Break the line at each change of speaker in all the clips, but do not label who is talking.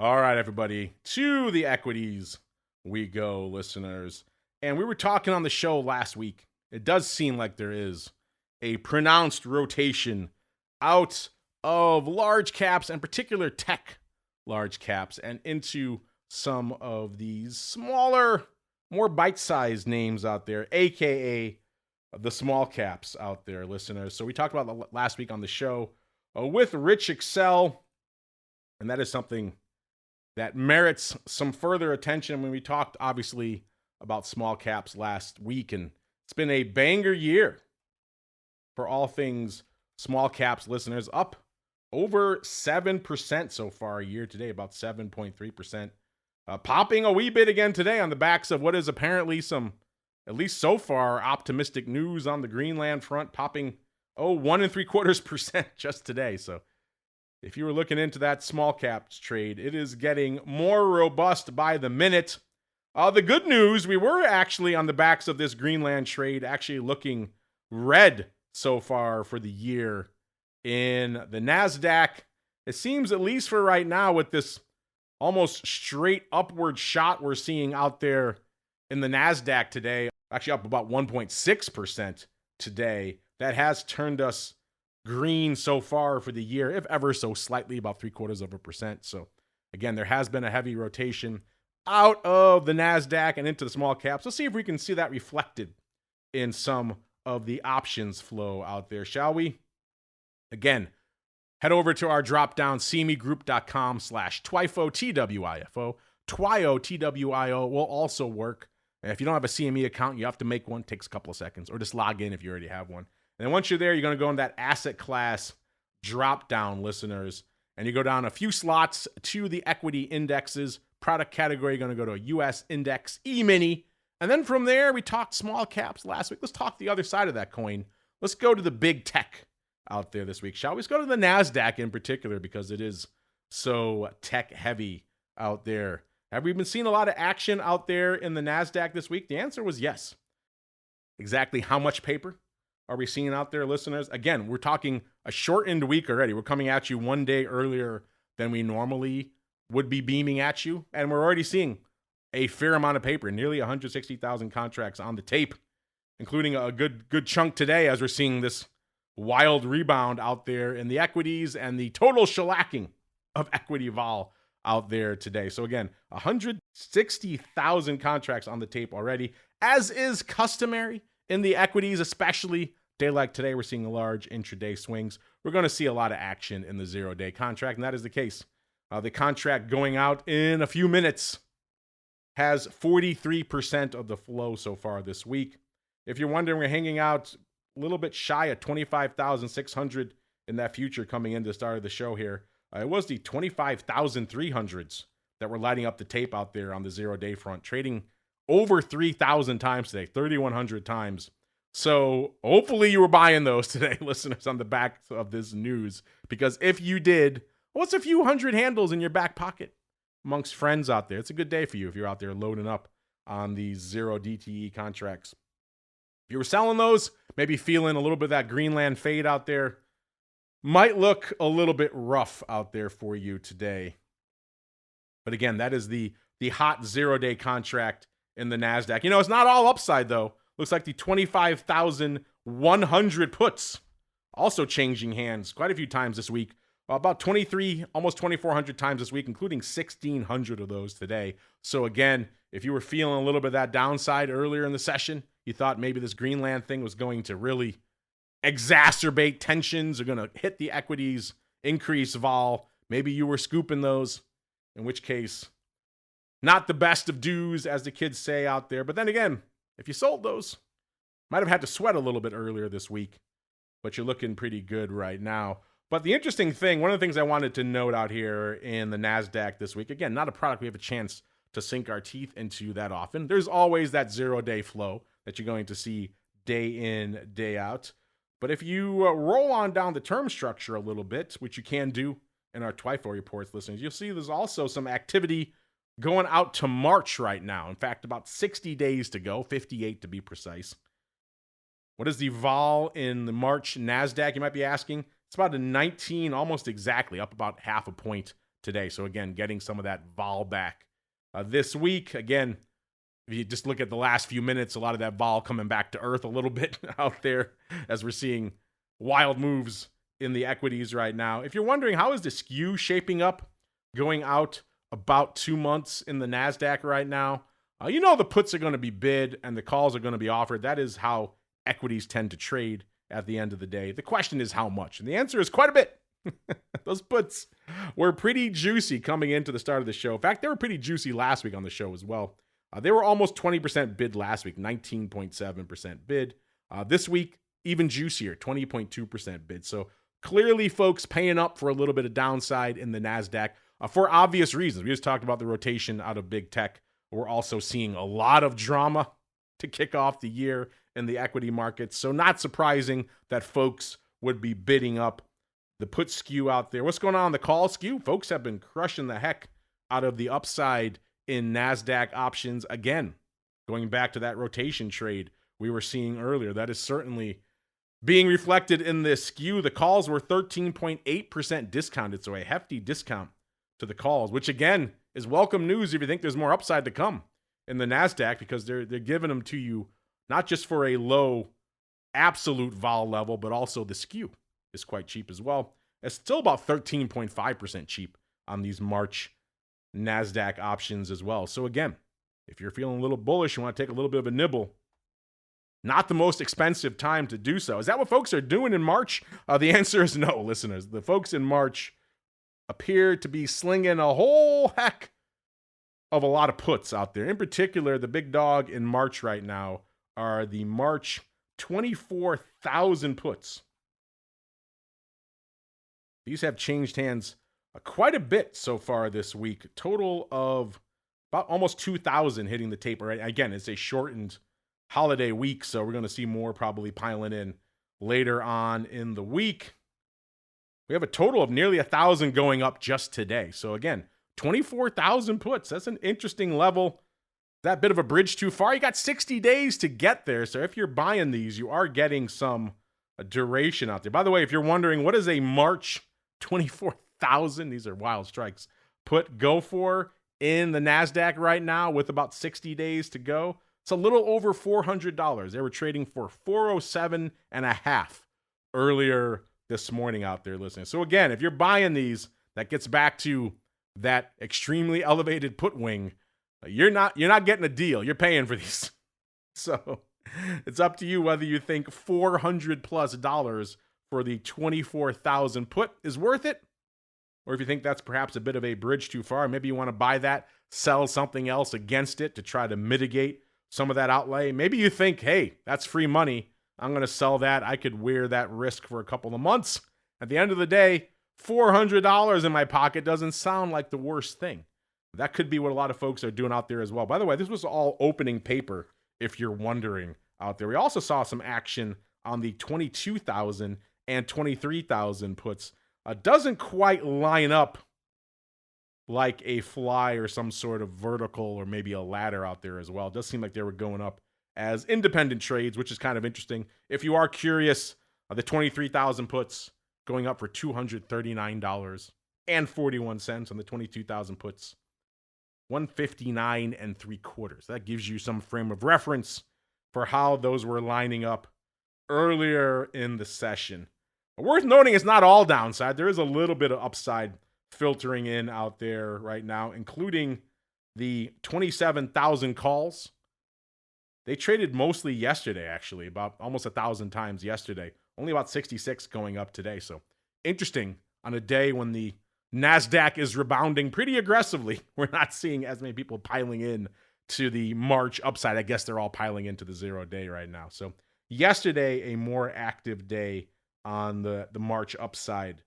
All right, everybody, to the equities we go, listeners. And we were talking on the show last week. It does seem like there is a pronounced rotation out of large caps, and particular tech large caps, and into some of these smaller, more bite-sized names out there, aka the small caps out there, listeners. So we talked about last week on the show with Rich Excel, and that is something that merits some further attention. When we talked, obviously, about small caps last week, and it's been a banger year for all things small caps, listeners, up over 7% so far year to date, about 7.3%. Popping a wee bit again today on the backs of what is apparently some, at least so far, optimistic news on the Greenland front, popping 1.75% just today. So if you were looking into that small caps trade, it is getting more robust by the minute. The good news, we were actually on the backs of this Greenland trade actually looking red so far for the year in the NASDAQ. It seems, at least for right now, with this almost straight upward shot we're seeing out there in the NASDAQ today, actually up about 1.6% today, that has turned us green so far for the year, if ever so slightly, about 0.75%. So again, there has been a heavy rotation out of the NASDAQ and into the small caps. Let's see if we can see that reflected in some of the options flow out there, shall we? Again, head over to our drop-down cmegroup.com/TWIFO, TWIFO. TWIO, TWIO will also work. And if you don't have a CME account, you have to make one. It takes a couple of seconds, or just log in if you already have one. And then once you're there, you're going to go in that asset class drop-down, listeners, and you go down a few slots to the equity indexes. Product category, you're going to go to a U.S. index, E-mini. And then from there, we talked small caps last week. Let's talk the other side of that coin. Let's go to the big tech out there this week, shall we? Let's go to the NASDAQ in particular, because it is so tech-heavy out there. Have we been seeing a lot of action out there in the NASDAQ this week? The answer was yes. Exactly how much paper are we seeing out there, listeners? Again, we're talking a shortened week already. We're coming at you one day earlier than we normally would be beaming at you. And we're already seeing a fair amount of paper, nearly 160,000 contracts on the tape, including a good chunk today as we're seeing this wild rebound out there in the equities and the total shellacking of equity vol out there today. So again, 160,000 contracts on the tape already, as is customary in the equities, especially day like today. We're seeing large intraday swings. We're going to see a lot of action in the 0-day contract, and that is the case. The contract going out in a few minutes has 43% of the flow so far this week. If you're wondering, we're hanging out a little bit shy of 25,600 in that future coming into the start of the show here. It was the 25,300s that were lighting up the tape out there on the 0-day front, trading over 3,000 times today, 3,100 times. So hopefully you were buying those today, listeners, on the back of this news, because if you did, what's a few hundred handles in your back pocket amongst friends out there? It's a good day for you if you're out there loading up on these 0 DTE contracts. If you were selling those, maybe feeling a little bit of that Greenland fade out there, might look a little bit rough out there for you today. But again, that is the hot 0-day contract in the NASDAQ. You know, it's not all upside, though. Looks like the 25,100 puts also changing hands quite a few times this week. About 23, almost 2,400 times this week, including 1,600 of those today. So again, if you were feeling a little bit of that downside earlier in the session, you thought maybe this Greenland thing was going to really exacerbate tensions, are going to hit the equities, increase vol. Maybe you were scooping those, in which case, not the best of dues, as the kids say out there. But then again, if you sold those, might have had to sweat a little bit earlier this week, but you're looking pretty good right now. But the interesting thing, one of the things I wanted to note out here in the NASDAQ this week, again, not a product we have a chance to sink our teeth into that often. There's always that 0-day flow that you're going to see day in, day out. But if you roll on down the term structure a little bit, which you can do in our TWIFO reports, listeners, you'll see there's also some activity going out to March right now. In fact, about 60 days to go, 58 to be precise. What is the vol in the March NASDAQ, you might be asking? It's about a 19, almost exactly, up about half a point today. So again, getting some of that vol back this week. Again, if you just look at the last few minutes, a lot of that vol coming back to earth a little bit out there as we're seeing wild moves in the equities right now. If you're wondering how is the skew shaping up going out about 2 months in the NASDAQ right now, you know the puts are going to be bid and the calls are going to be offered. That is how equities tend to trade at the end of the day. The question is how much? And the answer is quite a bit. Those puts were pretty juicy coming into the start of the show. In fact, they were pretty juicy last week on the show as well. They were almost 20% bid last week, 19.7% bid. This week, even juicier, 20.2% bid. So clearly, folks paying up for a little bit of downside in the NASDAQ for obvious reasons. We just talked about the rotation out of big tech. We're also seeing a lot of drama to kick off the year in the equity markets. So not surprising that folks would be bidding up the put skew out there. What's going on the call skew? Folks have been crushing the heck out of the upside in NASDAQ options. Again, going back to that rotation trade we were seeing earlier, that is certainly being reflected in this skew. The calls were 13.8% discounted, so a hefty discount to the calls, which again is welcome news if you think there's more upside to come in the NASDAQ, because they're giving them to you not just for a low absolute vol level, but also the skew is quite cheap as well. It's still about 13.5% cheap on these March NASDAQ options as well. So again, if you're feeling a little bullish, you want to take a little bit of a nibble, not the most expensive time to do so. Is that what folks are doing in March? The answer is no, listeners. The folks in March appear to be slinging a whole heck of a lot of puts out there. In particular, the big dog in March right now are the March 24,000 puts. These have changed hands quite a bit so far this week. Total of about almost 2,000 hitting the tape. Right? Again, it's a shortened holiday week, so we're going to see more probably piling in later on in the week. We have a total of nearly 1,000 going up just today. So again, 24,000 puts. That's an interesting level. That bit of a bridge too far. You got 60 days to get there. So if you're buying these, you are getting some duration out there. By the way, if you're wondering, what is a March 24,000, these are wild strikes, put go for in the NASDAQ right now with about 60 days to go? It's a little over $400. They were trading for 407 and a half earlier this morning out there listening. So again, if you're buying these, that gets back to that extremely elevated put wing. You're not getting a deal. You're paying for these. So it's up to you whether you think $400+ for the 24,000 put is worth it, or if you think that's perhaps a bit of a bridge too far. Maybe you want to buy that, sell something else against it to try to mitigate some of that outlay. Maybe you think, hey, that's free money. I'm going to sell that. I could wear that risk for a couple of months. At the end of the day, $400 in my pocket doesn't sound like the worst thing. That could be what a lot of folks are doing out there as well. By the way, this was all opening paper, if you're wondering out there. We also saw some action on the 22,000 and 23,000 puts. Doesn't quite line up like a fly or some sort of vertical or maybe a ladder out there as well. It does seem like they were going up as independent trades, which is kind of interesting. If you are curious, the 23,000 puts going up for $239.41 on the 22,000 puts, 159 3/4. That gives you some frame of reference for how those were lining up earlier in the session. But worth noting, it's not all downside. There is a little bit of upside filtering in out there right now, including the 27,000 calls. They traded mostly yesterday, actually, about almost 1,000 times yesterday. Only about 66 going up today. So interesting on a day when the NASDAQ is rebounding pretty aggressively. We're not seeing as many people piling in to the March upside. I guess they're all piling into the 0 day right now. So yesterday, a more active day on the March upside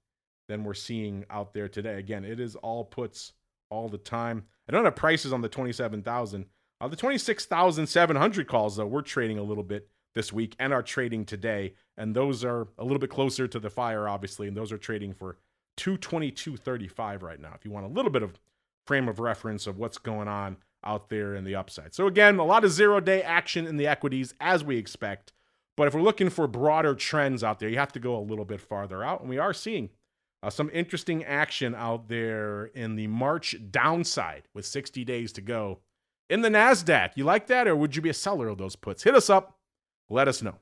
than we're seeing out there today. Again, it is all puts all the time. I don't have prices on the 27,000. The 26,700 calls, though, we're trading a little bit this week and are trading today. And those are a little bit closer to the fire, obviously. And those are trading for $222.35 right now, if you want a little bit of frame of reference of what's going on out there in the upside. So again, a lot of 0 day action in the equities as we expect. But if we're looking for broader trends out there, you have to go a little bit farther out. And we are seeing Some interesting action out there in the March downside with 60 days to go. In the NASDAQ, you like that, or would you be a seller of those puts? Hit us up. Let us know.